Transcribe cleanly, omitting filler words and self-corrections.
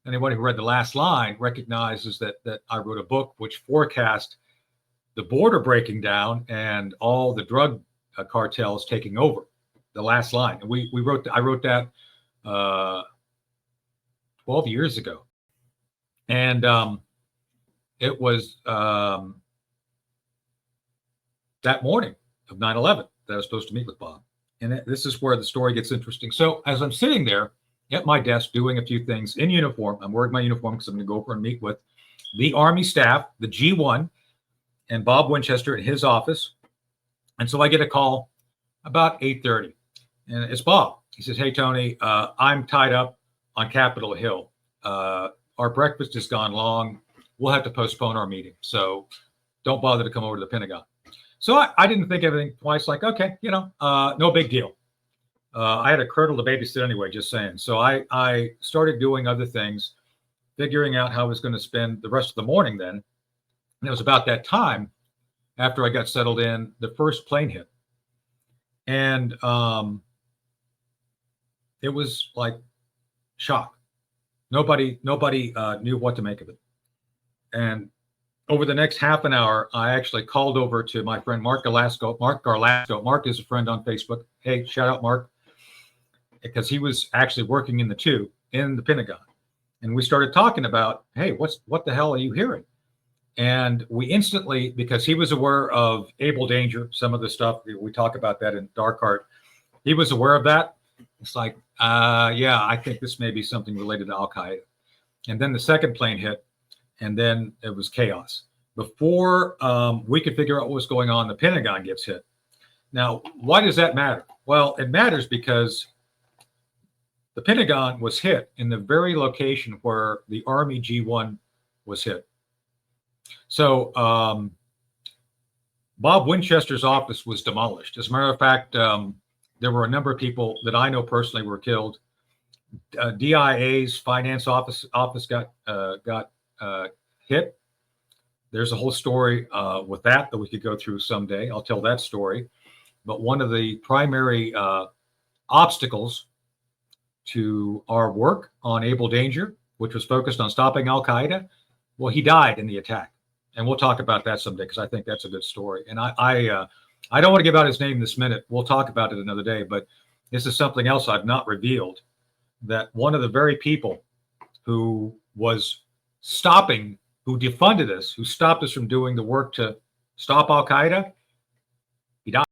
Anyone who read The Last Line recognizes that I wrote a book which forecast the border breaking down and all the drug cartels taking over. The Last Line. And I wrote that 12 years ago. And it was that morning of 9/11 that I was supposed to meet with Bob. And this is where the story gets interesting. So as I'm sitting there at my desk doing a few things in uniform, I'm wearing my uniform because I'm going to go over and meet with the Army staff, the G1, and Bob Winchester in his office. And so I get a call about 8:30. And it's Bob. He says, "Hey, Tony, I'm tied up on Capitol Hill. Our breakfast has gone long. We'll have to postpone our meeting. So don't bother to come over to the Pentagon." So I didn't think everything twice, like, okay, no big deal. I had a curdle to babysit anyway, just saying. So I started doing other things, figuring out how I was going to spend the rest of the morning then. And it was about that time, after I got settled in, the first plane hit. And it was like shock. Nobody knew what to make of it. And over the next half an hour, I actually called over to my friend Mark Garlasco. Mark is a friend on Facebook. Hey, shout out Mark, because he was actually working in the Pentagon. And we started talking about, hey, what the hell are you hearing? And we instantly, because he was aware of Able Danger, some of the stuff, we talk about that in Dark Heart, he was aware of that. It's like, yeah, I think this may be something related to Al-Qaeda. And then the second plane hit, and then it was chaos. Before we could figure out what was going on, the Pentagon gets hit. Now, why does that matter? Well, it matters because the Pentagon was hit in the very location where the Army G1 was hit. So Bob Winchester's office was demolished. As a matter of fact, there were a number of people that I know personally were killed. DIA's finance office got hit. There's a whole story with that we could go through someday. I'll tell that story. But one of the primary obstacles to our work on Able Danger, which was focused on stopping Al-Qaeda, well, he died in the attack. And we'll talk about that someday because I think that's a good story. And I don't want to give out his name this minute. We'll talk about it another day. But this is something else I've not revealed, that one of the very people who was who defunded us, who stopped us from doing the work to stop Al-Qaeda, he died.